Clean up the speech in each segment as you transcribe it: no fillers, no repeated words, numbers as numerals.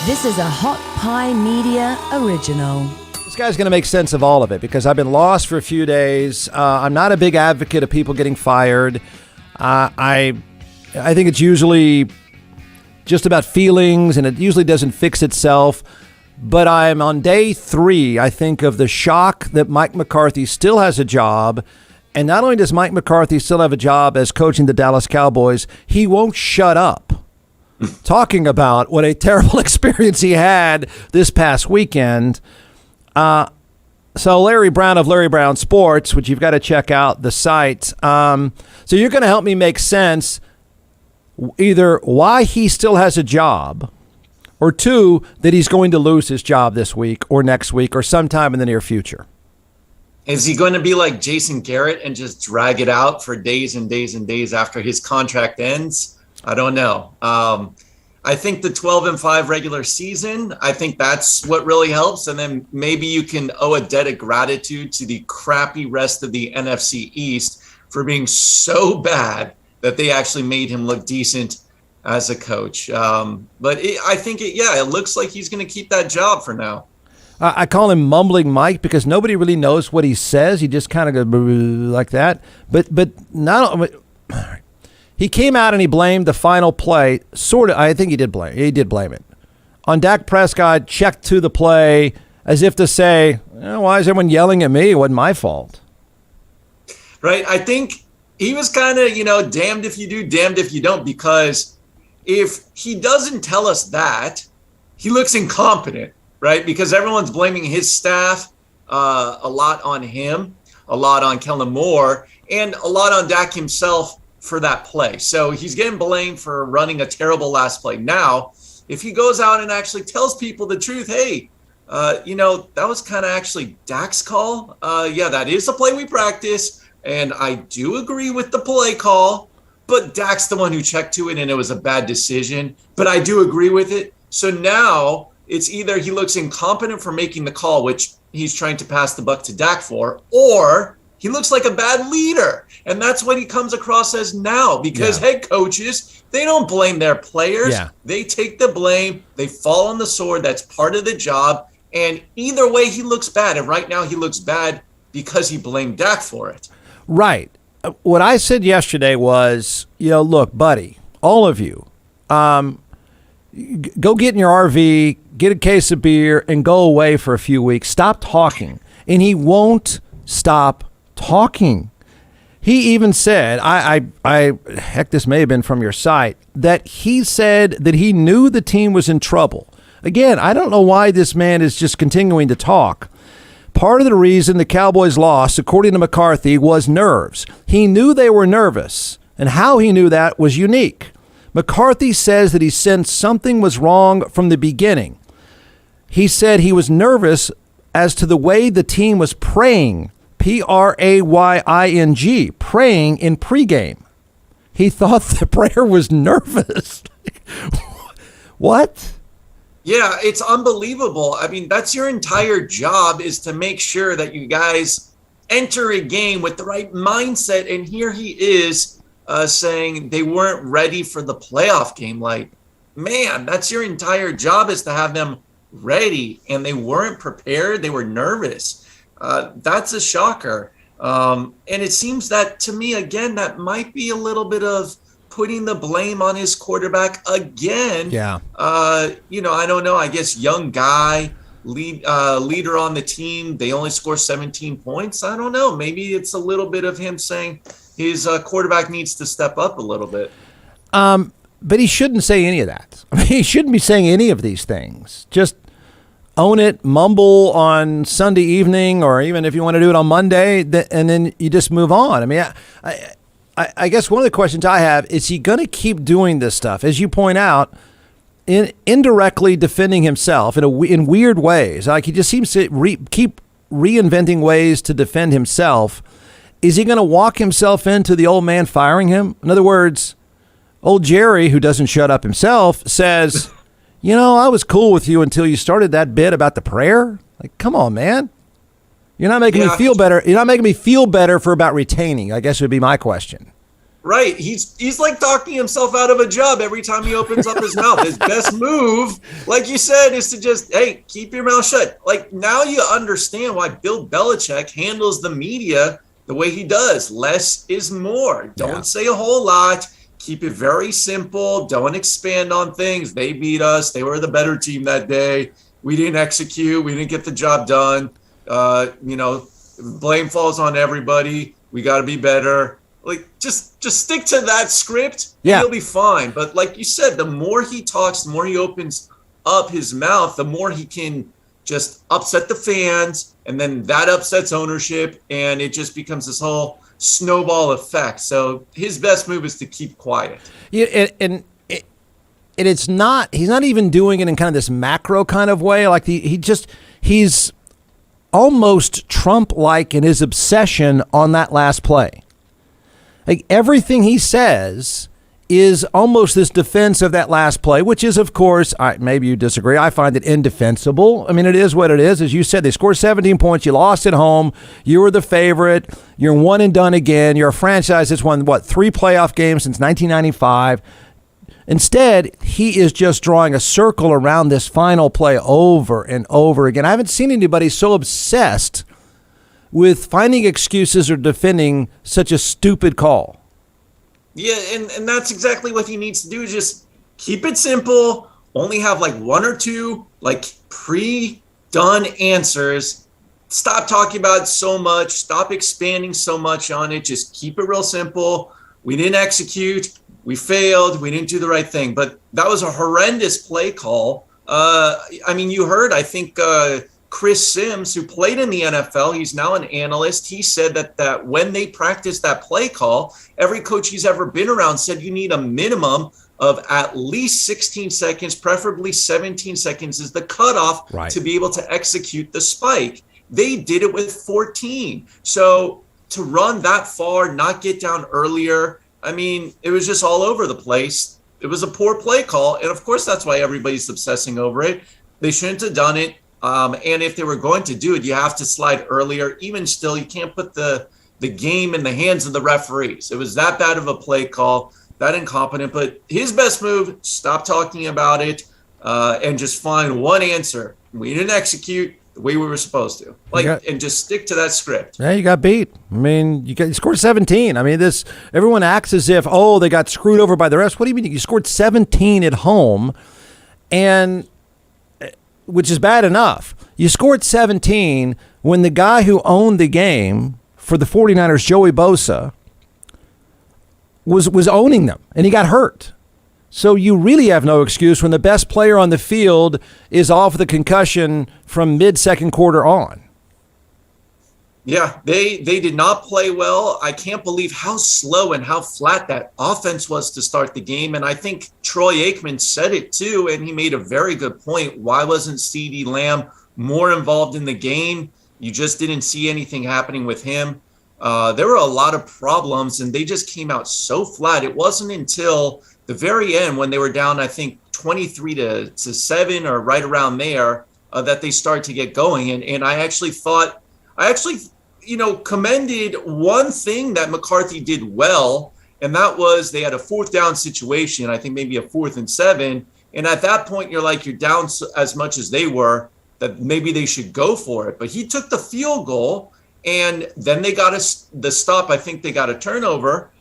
This is a Hot Pie Media original. This guy's going to make sense of all of it because I've been lost for a few days. I'm not a big advocate of people getting fired. I think it's usually just about feelings, and it usually doesn't fix itself. But I'm on day 3, I think, of the shock that Mike McCarthy still has a job. And not only does Mike McCarthy still have a job as coaching the Dallas Cowboys, he won't shut up talking about what a terrible experience he had this past weekend. So Larry Brown of Larry Brown Sports, which you've got to check out the site. So you're going to help me make sense either why he still has a job, or 2, that he's going to lose his job this week or next week or sometime in the near future. Is he going to be like Jason Garrett and just drag it out for days and days and days after his contract ends? I don't know. I think the 12-5 regular season, I think that's what really helps. And then maybe you can owe a debt of gratitude to the crappy rest of the NFC East for being so bad that they actually made him look decent as a coach. I think it looks like he's going to keep that job for now. I call him Mumbling Mike because nobody really knows what he says. He just kind of goes like that. But not. He came out and he blamed the final play. Sort of. I think he did blame it on Dak Prescott. Checked to the play as if to say, "Why is everyone yelling at me? It wasn't my fault." Right. I think he was kind of damned if you do, damned if you don't. Because if he doesn't tell us that, he looks incompetent. Right, because everyone's blaming his staff a lot on him, a lot on Kellen Moore, and a lot on Dak himself for that play. So he's getting blamed for running a terrible last play. Now, if he goes out and actually tells people the truth, hey, that was kind of actually Dak's call. That is the play we practice, and I do agree with the play call, but Dak's the one who checked to it, and it was a bad decision. But I do agree with it. So now it's either he looks incompetent for making the call, which he's trying to pass the buck to Dak for, or he looks like a bad leader. And that's what he comes across as now, because head coaches, they don't blame their players. Yeah. They take the blame. They fall on the sword. That's part of the job. And either way, he looks bad. And right now he looks bad because he blamed Dak for it. Right. What I said yesterday was, look, buddy, all of you, go get in your RV, get a case of beer, and go away for a few weeks. Stop talking. And he won't stop talking. He even said, heck, this may have been from your site, that he said that he knew the team was in trouble. Again, I don't know why this man is just continuing to talk. Part of the reason the Cowboys lost, according to McCarthy, was nerves. He knew they were nervous, and how he knew that was unique. McCarthy says that he sensed something was wrong from the beginning. He said he was nervous as to the way the team was praying, Praying, praying in pregame. He thought the prayer was nervous. What? Yeah, it's unbelievable. I mean, that's your entire job, is to make sure that you guys enter a game with the right mindset. And here he is saying they weren't ready for the playoff game. Like, man, that's your entire job, is to have them ready. And they weren't prepared. They were nervous. That's a shocker. And it seems that, to me, again, that might be a little bit of putting the blame on his quarterback again. Yeah. I don't know. I guess young guy, leader on the team. They only score 17 points. I don't know. Maybe it's a little bit of him saying his quarterback needs to step up a little bit. But he shouldn't say any of that. I mean, he shouldn't be saying any of these things. Just own it, mumble on Sunday evening, or even if you want to do it on Monday, and then you just move on. I mean, I guess one of the questions I have is, he going to keep doing this stuff, as you point out, indirectly defending himself in weird ways? Like, he just seems to keep reinventing ways to defend himself. Is he going to walk himself into the old man firing him? In other words, old Jerry, who doesn't shut up himself, says, I was cool with you until you started that bit about the prayer. Like, come on, man. You're not making me feel better. You're not making me feel better for about retaining, I guess would be my question. Right. He's like talking himself out of a job every time he opens up his mouth. His best move, like you said, is to just, hey, keep your mouth shut. Like, now you understand why Bill Belichick handles the media the way he does. Less is more. Don't say a whole lot. Keep it very simple. Don't expand on things. They beat us. They were the better team that day. We didn't execute. We didn't get the job done. Blame falls on everybody. We got to be better. Like, just stick to that script. Yeah. He'll be fine. But like you said, the more he talks, the more he opens up his mouth, the more he can just upset the fans. And then that upsets ownership. And it just becomes this whole snowball effect. So his best move is to keep quiet. Yeah, and it's not, he's not even doing it in kind of this macro kind of way. Like he's almost Trump-like in his obsession on that last play. Like, everything he says is almost this defense of that last play, which is, of course, maybe you disagree. I find it indefensible. I mean, it is what it is. As you said, they scored 17 points. You lost at home. You were the favorite. You're one and done again. You're a franchise that's won, 3 playoff games since 1995. Instead, he is just drawing a circle around this final play over and over again. I haven't seen anybody so obsessed with finding excuses or defending such a stupid call. Yeah, and that's exactly what he needs to do, is just keep it simple, only have like 1 or 2 like pre-done answers. Stop talking about it so much, stop expanding so much on it, just keep it real simple. We didn't execute, we failed, we didn't do the right thing. But that was a horrendous play call. You heard, I think, Chris Sims, who played in the NFL, he's now an analyst. He said that when they practiced that play call, every coach he's ever been around said you need a minimum of at least 16 seconds, preferably 17 seconds is the cutoff to be able to execute the spike. They did it with 14. So to run that far, not get down earlier, I mean, it was just all over the place. It was a poor play call. And of course, that's why everybody's obsessing over it. They shouldn't have done it. And if they were going to do it, you have to slide earlier. Even still, you can't put the game in the hands of the referees. It was that bad of a play call, that incompetent. But his best move, stop talking about it and just find one answer. We didn't execute the way we were supposed to. And just stick to that script. Yeah, you got beat. I mean, you scored 17. I mean, everyone acts as if, they got screwed over by the refs. What do you mean? You scored 17 at home, and which is bad enough. You scored 17 when the guy who owned the game for the 49ers, Joey Bosa, was owning them, and he got hurt. So you really have no excuse when the best player on the field is off with a concussion from mid-second quarter on. Yeah, they did not play well. I can't believe how slow and how flat that offense was to start the game. And I think Troy Aikman said it too, and he made a very good point. Why wasn't CeeDee Lamb more involved in the game? You just didn't see anything happening with him. There were a lot of problems, and they just came out so flat. It wasn't until the very end when they were down, I think, 23 to 7 or right around there, that they started to get going. And I actually commended one thing that McCarthy did well, and that was they had a 4th down situation, I think maybe a 4th and 7. And at that point, you're down as much as they were, that maybe they should go for it. But he took the field goal, and then they got the stop. I think they got a turnover,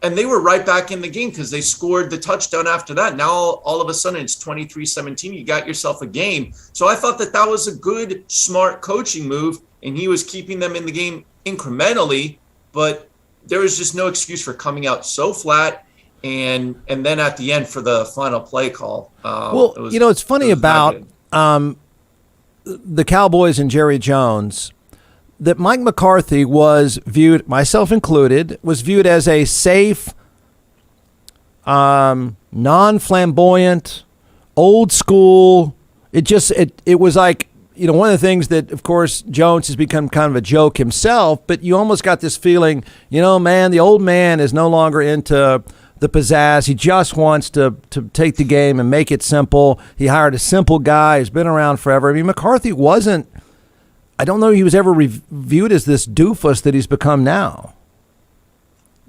and they were right back in the game because they scored the touchdown after that. Now, all of a sudden, it's 23-17. You got yourself a game. So I thought that was a good, smart coaching move, and he was keeping them in the game incrementally, but there was just no excuse for coming out so flat, and then at the end for the final play call. It's funny about the Cowboys and Jerry Jones, that Mike McCarthy was viewed, myself included, was viewed as a safe, non-flamboyant, old school. It was like, one of the things that, of course, Jones has become kind of a joke himself, but you almost got this feeling, man, the old man is no longer into the pizzazz. He just wants to take the game and make it simple. He hired a simple guy who's been around forever. I mean, McCarthy wasn't, I don't know he was ever viewed as this doofus that he's become now.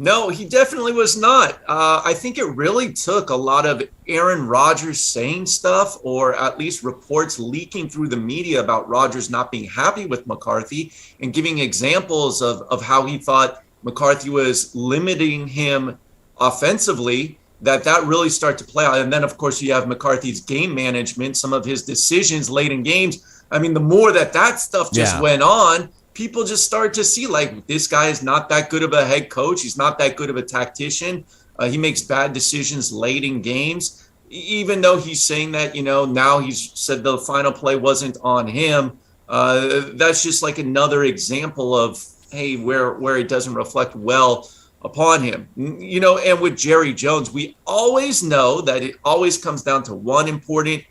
No, he definitely was not. I think it really took a lot of Aaron Rodgers saying stuff, or at least reports leaking through the media about Rodgers not being happy with McCarthy and giving examples of how he thought McCarthy was limiting him offensively, that really started to play out. And then, of course, you have McCarthy's game management, some of his decisions late in games. I mean, the more that stuff just went on, people just started to see, like, this guy is not that good of a head coach. He's not that good of a tactician. He makes bad decisions late in games, even though he's saying that, now he's said the final play wasn't on him. That's just like another example of, hey, where it doesn't reflect well upon him. And with Jerry Jones, we always know that it always comes down to one important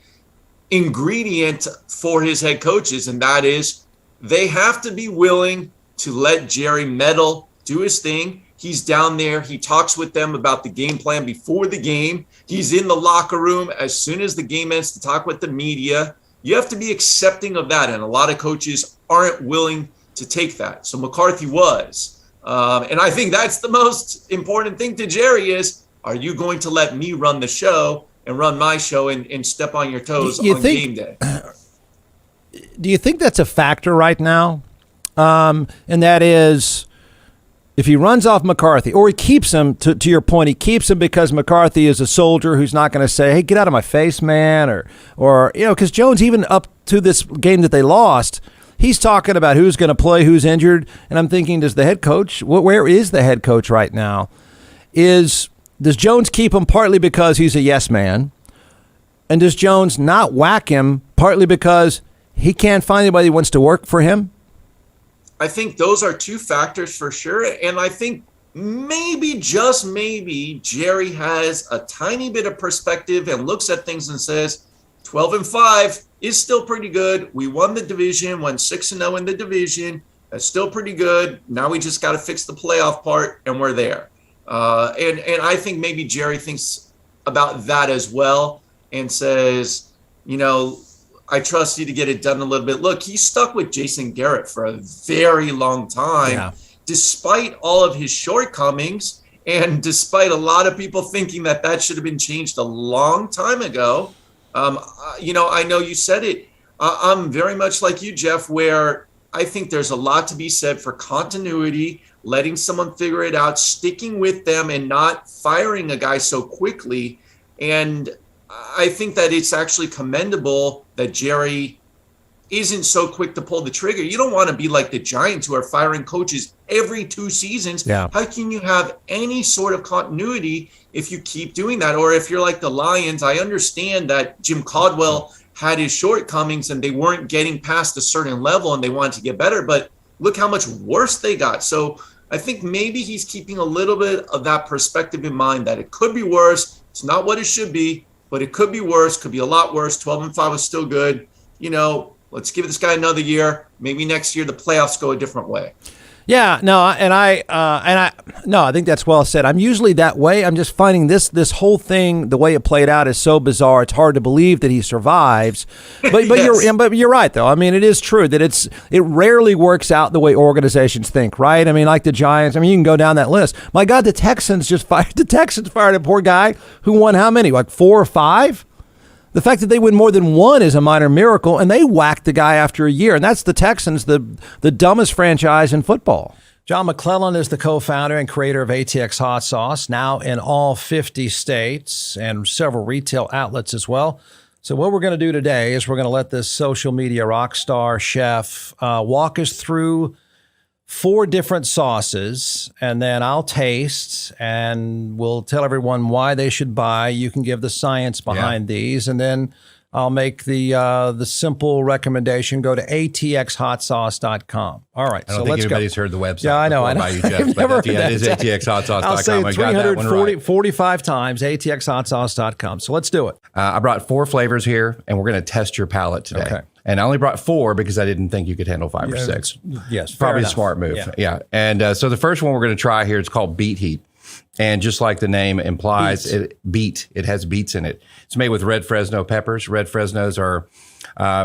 ingredient for his head coaches, and that is they have to be willing to let Jerry meddle, do his thing. He's down there. He talks with them about the game plan before the game. He's in the locker room as soon as the game ends to talk with the media. You have to be accepting of that, and a lot of coaches aren't willing to take that. So McCarthy was. And I think that's the most important thing to Jerry is, are you going to let me run the show and run my show and step on your toes on game day? Do you think that's a factor right now? And that is, if he runs off McCarthy, or he keeps him, to your point, he keeps him because McCarthy is a soldier who's not going to say, hey, get out of my face, man, or because Jones, even up to this game that they lost, he's talking about who's going to play, who's injured, and I'm thinking, does the head coach, where is the head coach right now? Does Jones keep him partly because he's a yes man, and does Jones not whack him partly because he can't find anybody who wants to work for him? I think those are two factors for sure. And I think maybe, just maybe, Jerry has a tiny bit of perspective and looks at things and says, 12-5 is still pretty good. We won the division, went 6-0 in the division. That's still pretty good. Now we just got to fix the playoff part, and we're there. And I think maybe Jerry thinks about that as well and says, I trust you to get it done a little bit. Look, he stuck with Jason Garrett for a very long time, despite all of his shortcomings, and despite a lot of people thinking that should have been changed a long time ago. I know you said it. I'm very much like you, Jeff, where I think there's a lot to be said for continuity, letting someone figure it out, sticking with them, and not firing a guy so quickly. And I think that it's actually commendable that Jerry isn't so quick to pull the trigger. You don't want to be like the Giants, who are firing coaches every 2 seasons. Yeah. How can you have any sort of continuity if you keep doing that? Or if you're like the Lions, I understand that Jim Caldwell had his shortcomings and they weren't getting past a certain level and they wanted to get better, but look how much worse they got. So I think maybe he's keeping a little bit of that perspective in mind, that it could be worse. It's not what it should be, but it could be worse, could be a lot worse. 12-5 is still good. Let's give this guy another year. Maybe next year the playoffs go a different way. Yeah, no, I think that's well said. I'm usually that way. I'm just finding this whole thing, the way it played out, is so bizarre. It's hard to believe that he survives. But yes. but you're right though. I mean, it is true that it rarely works out the way organizations think, right? I mean, like the Giants. I mean, you can go down that list. My God, the Texans fired a poor guy who won how many? Like 4 or 5? The fact that they win more than one is a minor miracle, and they whacked the guy after a year. And that's the Texans, the dumbest franchise in football. John McClellan is the co-founder and creator of ATX Hot Sauce, now in all 50 states and several retail outlets as well. So what we're going to do today is we're going to let this social media rock star chef walk us through 4 different sauces, and then I'll taste, and we'll tell everyone why they should buy. You can give the science behind these, and then I'll make the simple recommendation. Go to atxhotsauce.com. All right, I don't think anybody's heard the website. Yeah, I know. About you, Jeff, but it is atxhotsauce.com. I'll say I got that one right. 45 times, atxhotsauce.com. So let's do it. I brought 4 flavors here, and we're going to test your palate today. Okay. And I only brought 4 because I didn't think you could handle 5 or 6. Yes, probably a smart move. Yeah. And so the first one we're going to try here is called Beat Heat. And just like the name implies, it has beets in it. It's made with red Fresno peppers. Red Fresnos are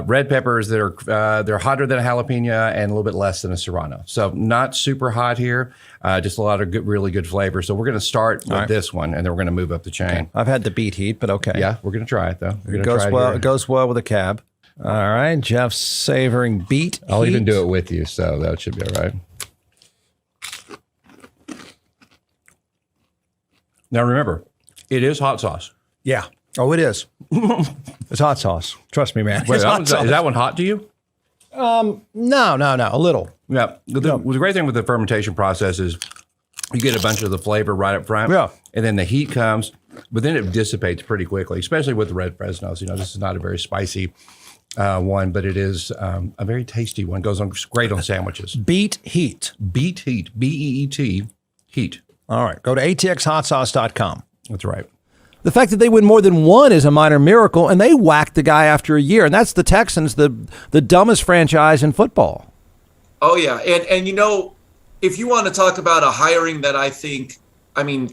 red peppers that are they're hotter than a jalapeno and a little bit less than a serrano. So not super hot here, just a lot of good, really good flavor. So we're going to start with this one, and then we're going to move up the chain. Okay. I've had the beet heat, but okay. Yeah, we're going to try it though. It goes well with a cab. All right, Jeff's savoring beet I'll heat. even do it with you, so that should be all right. Now remember, it is hot sauce. Yeah. Oh, it is. It's hot sauce. Trust me, man. Wait, It's hot sauce. is that one hot to you? No. A little. Yeah. The great thing with the fermentation process is you get a bunch of the flavor right up front. Yeah. And then the heat comes, but then it dissipates pretty quickly, especially with the red Fresnos. You know, this is not a very spicy one, but it is a very tasty one. Goes on great on sandwiches. Beet heat. Beet heat. B-E-E-T. Heat. All right. Go to atxhotsauce.com. That's right. The fact that they win more than one is a minor miracle, and they whacked the guy after a year. And that's the Texans, the dumbest franchise in football. Oh, yeah. And you know, if you want to talk about a hiring that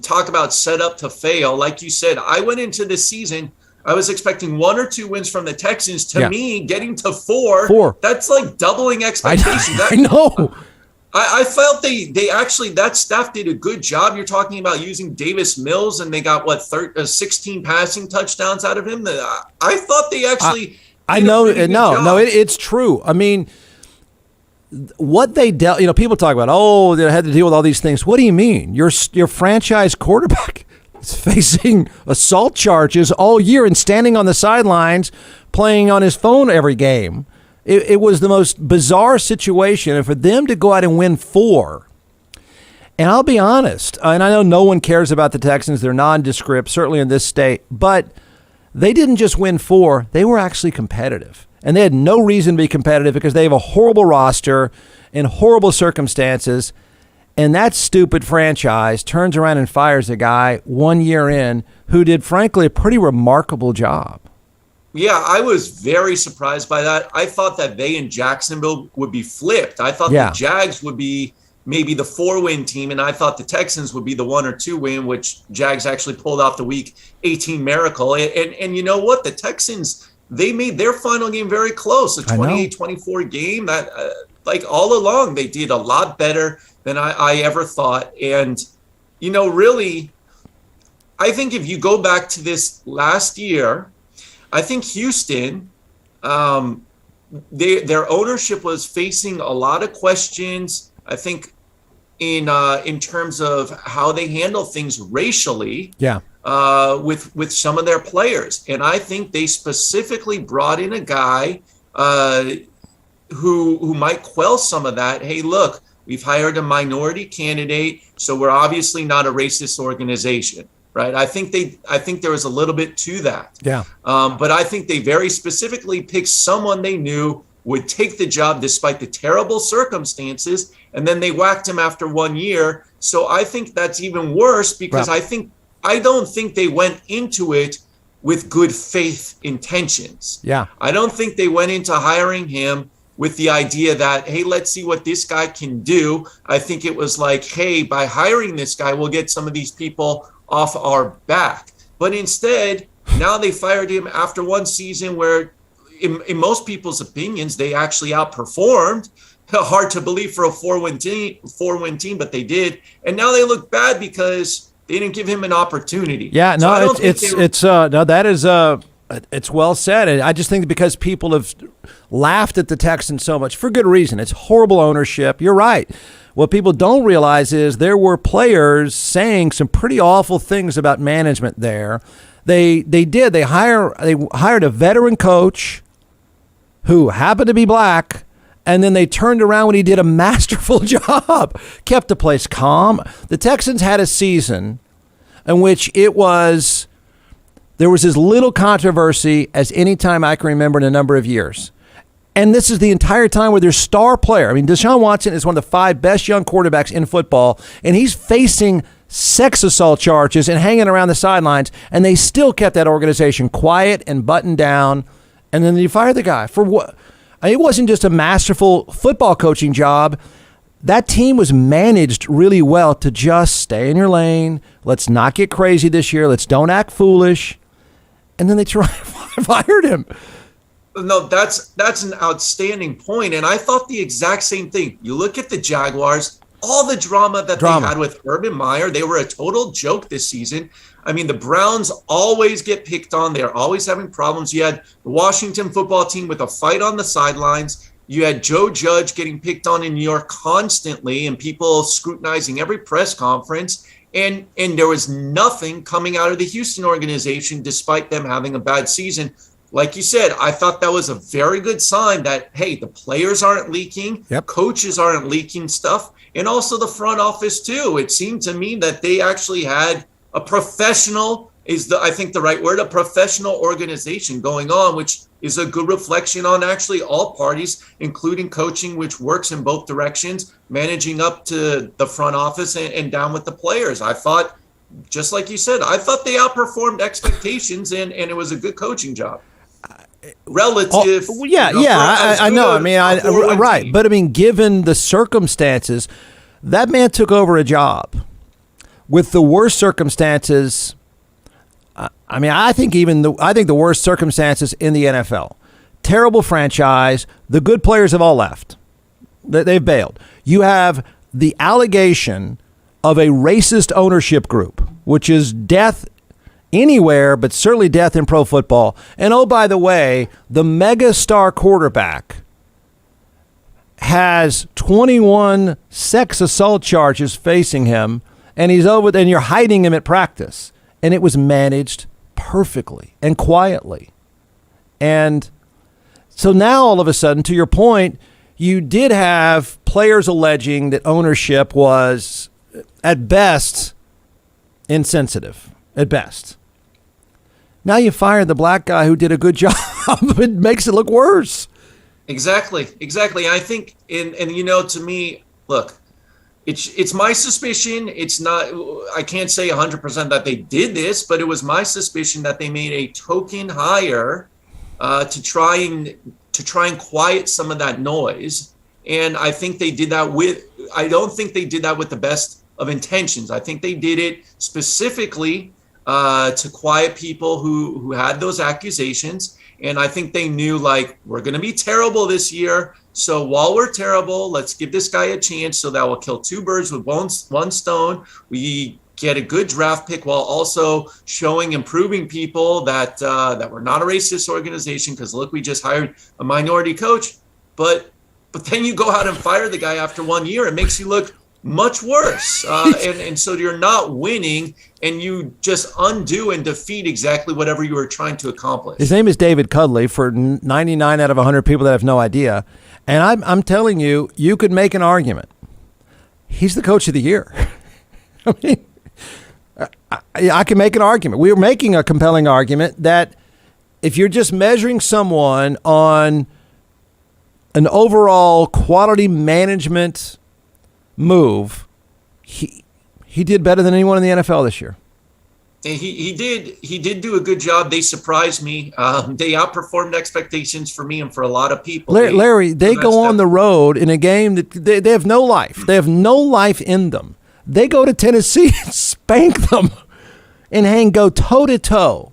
talk about set up to fail, like you said, I went into this season, I was expecting 1 or 2 wins from the Texans. To me, getting to four, that's like doubling expectations. I know. I felt they actually, that staff did a good job. You're talking about using Davis Mills, and they got 16 passing touchdowns out of him. I thought they actually. It's true. I mean, what they dealt. You know, people talk about, they had to deal with all these things. What do you mean? Your franchise quarterback is facing assault charges all year and standing on the sidelines, playing on his phone every game. It was the most bizarre situation, and for them to go out and win 4, and I'll be honest, and I know no one cares about the Texans, they're nondescript, certainly in this state, but they didn't just win 4, they were actually competitive, and they had no reason to be competitive because they have a horrible roster in horrible circumstances, and that stupid franchise turns around and fires a guy 1 year in who did, frankly, a pretty remarkable job. Yeah, I was very surprised by that. I thought that they in Jacksonville would be flipped. I thought the Jags would be maybe the 4-win team, and I thought the Texans would be the 1 or 2 win, which Jags actually pulled off the Week 18 miracle. And you know what? The Texans, they made their final game very close, a 28-24 game. That all along, they did a lot better than I ever thought. And, you know, really, I think if you go back to this last year, I think Houston, their ownership was facing a lot of questions. I think in terms of how they handle things racially, with some of their players, and I think they specifically brought in a guy who might quell some of that. Hey, look, we've hired a minority candidate, so we're obviously not a racist organization. Right. I think there was a little bit to that. Yeah. But I think they very specifically picked someone they knew would take the job despite the terrible circumstances. And then they whacked him after 1 year. So I think that's even worse because I don't think they went into it with good faith intentions. Yeah. I don't think they went into hiring him with the idea that, hey, let's see what this guy can do. I think it was like, hey, by hiring this guy, we'll get some of these people off our back. But instead, now they fired him after one season where, in most people's opinions, they actually outperformed. Hard to believe for a 4-win team, but they did. And now they look bad because they didn't give him an opportunity. Yeah, no, it's well said. And I just think because people have laughed at the Texans so much for good reason. It's horrible ownership. You're right. What people don't realize is there were players saying some pretty awful things about management there. They hired a veteran coach who happened to be black, and then they turned around when he did a masterful job, kept the place calm. The Texans had a season in which there was as little controversy as any time I can remember in a number of years. And this is the entire time where their star player, I mean, Deshaun Watson is one of the 5 best young quarterbacks in football, and he's facing sex assault charges and hanging around the sidelines, and they still kept that organization quiet and buttoned down. And then you fire the guy for what? It wasn't just a masterful football coaching job. that team was managed really well to just stay in your lane. Let's not get crazy this year. Let's don't act foolish. And then they fired him. No, that's an outstanding point. And I thought the exact same thing. You look at the Jaguars, all the drama that they had with Urban Meyer, they were a total joke this season. I mean, the Browns always get picked on. They're always having problems. You had the Washington football team with a fight on the sidelines. You had Joe Judge getting picked on in New York constantly and people scrutinizing every press conference. And there was nothing coming out of the Houston organization despite them having a bad season. Like you said, I thought that was a very good sign that, hey, the players aren't leaking, coaches aren't leaking stuff, and also the front office too. It seemed to me that they actually had a professional, I think the right word, a professional organization going on, which is a good reflection on actually all parties, including coaching, which works in both directions, managing up to the front office and down with the players. I thought, just like you said, I thought they outperformed expectations and it was a good coaching job. Relative. I know. I mean, right. But I mean, given the circumstances, that man took over a job with the worst circumstances. I mean, I think the worst circumstances in the NFL. Terrible franchise. The good players have all left. They've bailed. You have the allegation of a racist ownership group, which is death anywhere, but certainly death in pro football. And oh, by the way, the mega star quarterback has 21 sex assault charges facing him, and and you're hiding him at practice. And it was managed perfectly and quietly. And so now all of a sudden, to your point, you did have players alleging that ownership was at best insensitive, at best. Now you fired the black guy who did a good job. It makes it look worse. Exactly. I think, and to me, look, it's my suspicion. It's not, I can't say 100% that they did this, but it was my suspicion that they made a token hire to try and quiet some of that noise. And I think they did that I don't think they did that with the best of intentions. I think they did it specifically to quiet people who had those accusations. And I think they knew, like, we're going to be terrible this year. So while we're terrible, let's give this guy a chance so that we'll kill two birds with one stone. We get a good draft pick while also showing and proving people that we're not a racist organization because, look, we just hired a minority coach. But then you go out and fire the guy after 1 year. It makes you look much worse. And so you're not winning, and you just undo and defeat exactly whatever you were trying to accomplish. His name is David Cuddley, for 99 out of 100 people that have no idea. And I'm telling you, you could make an argument. He's the coach of the year. I mean, I can make an argument. We were making a compelling argument that if you're just measuring someone on an overall quality management move, he did better than anyone in the NFL this year. He did do a good job. They surprised me. They outperformed expectations for me and for a lot of people. Larry, they go on the road in a game that they have no life. They have no life in them. They go to Tennessee and spank them and go toe to toe.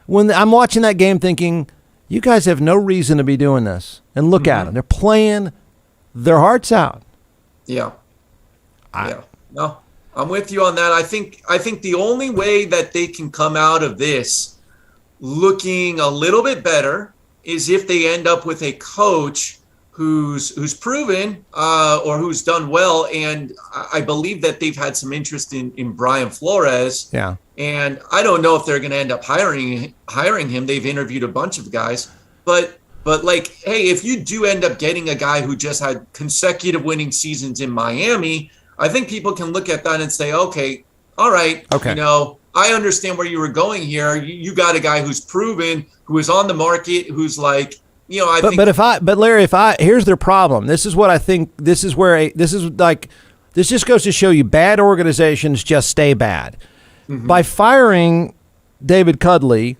When I'm watching that game thinking, you guys have no reason to be doing this. And look at them. They're playing their hearts out. Yeah. No, I'm with you on that. I think the only way that they can come out of this looking a little bit better is if they end up with a coach who's proven or who's done well. And I believe that they've had some interest in Brian Flores. Yeah. And I don't know if they're going to end up hiring him. They've interviewed a bunch of guys, but like, hey, if you do end up getting a guy who just had consecutive winning seasons in Miami, I think people can look at that and say, okay, all right, I understand where you were going here. You got a guy who's proven, who is on the market, who's like, But Larry, here's their problem. This is what I think. This just goes to show you bad organizations just stay bad. Mm-hmm. By firing David Cuddley,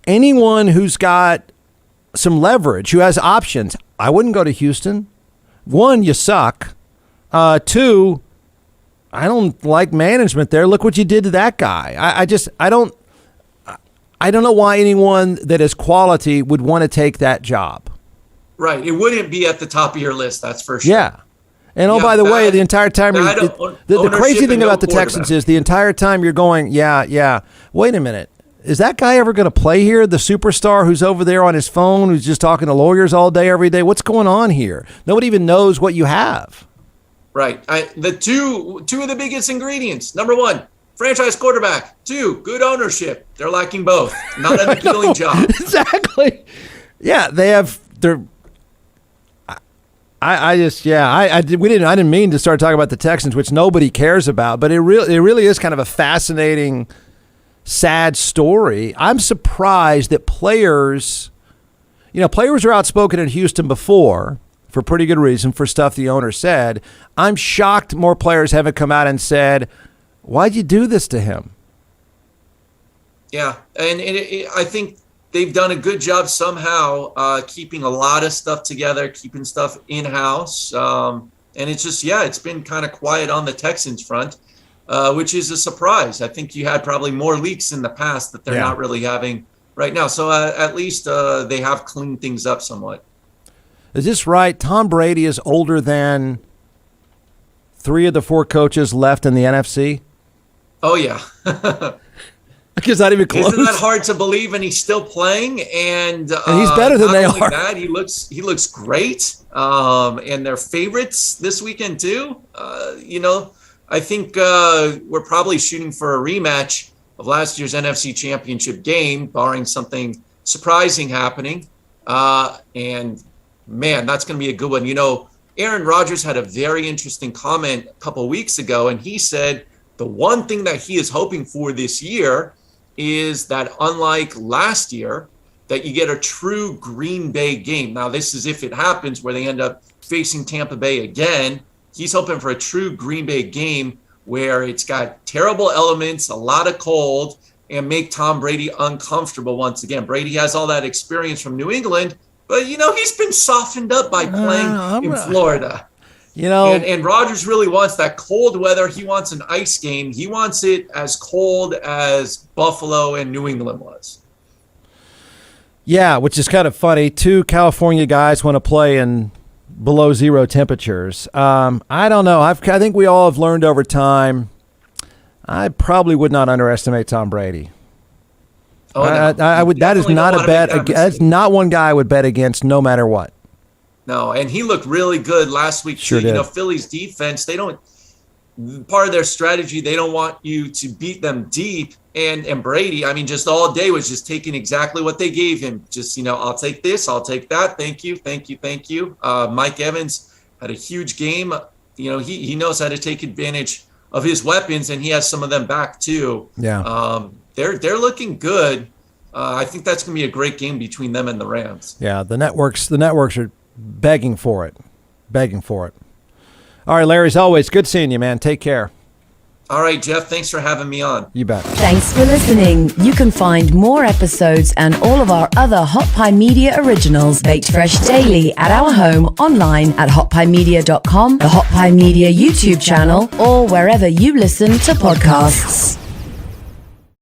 anyone who's got some leverage, who has options, I wouldn't go to Houston. One, you suck. Two, I don't like management there. Look what you did to that guy. I don't know why anyone that is quality would want to take that job. Right. It wouldn't be at the top of your list, that's for sure. Yeah. And by the way, the entire time, the crazy thing about the Texans is the entire time you're going, yeah, wait a minute. Is that guy ever going to play here? The superstar who's over there on his phone, who's just talking to lawyers all day, every day? What's going on here? Nobody even knows what you have. Right. The two of the biggest ingredients. Number one, franchise quarterback. Two, good ownership. They're lacking both. Not an appealing job. Exactly. Yeah, I didn't mean to start talking about the Texans, which nobody cares about, but it really is kind of a fascinating, sad story. I'm surprised that players are outspoken in Houston before for pretty good reason for stuff the owner said. I'm shocked more players haven't come out and said, "Why'd you do this to him?" Yeah, and I think they've done a good job somehow keeping a lot of stuff together, keeping stuff in-house. And it's just, it's been kind of quiet on the Texans front, which is a surprise. I think you had probably more leaks in the past that they're not really having right now. So at least they have cleaned things up somewhat. Is this right? Tom Brady is older than 3 of the 4 coaches left in the NFC? Oh, yeah. It's not even close. Isn't that hard to believe? And he's still playing, and he's better than they are. That, he looks great. And they're favorites this weekend too. I think we're probably shooting for a rematch of last year's NFC Championship game, barring something surprising happening. And man, that's going to be a good one. Aaron Rodgers had a very interesting comment a couple of weeks ago, and he said the one thing that he is hoping for this year is that, unlike last year, that you get a true Green Bay game. Now, this is if it happens where they end up facing Tampa Bay again. He's hoping for a true Green Bay game where it's got terrible elements, a lot of cold, and make Tom Brady uncomfortable once again. Brady has all that experience from New England, but, he's been softened up by playing in Florida. And Rodgers really wants that cold weather. He wants an ice game. He wants it as cold as Buffalo and New England was. Yeah, which is kind of funny. 2 California guys want to play in below 0 temperatures. I don't know. I think we all have learned over time. I probably would not underestimate Tom Brady. Oh, no. I would. That is not a bet. That's not one guy I would bet against, no matter what. No, and he looked really good last week. Sure did. Philly's defense, part of their strategy, they don't want you to beat them deep. And Brady, just all day was just taking exactly what they gave him. Just, I'll take this, I'll take that. Thank you. Mike Evans had a huge game. He knows how to take advantage of his weapons, and he has some of them back too. Yeah. They're looking good. I think that's going to be a great game between them and the Rams. Yeah, the networks are begging for it. All right, Larry, as always, good seeing you, man. Take care. All right, Jeff, thanks for having me on. You bet. Thanks for listening. You can find more episodes and all of our other Hot Pie Media originals baked fresh daily at our home online at hotpiemedia.com, the Hot Pie Media YouTube channel, or wherever you listen to podcasts.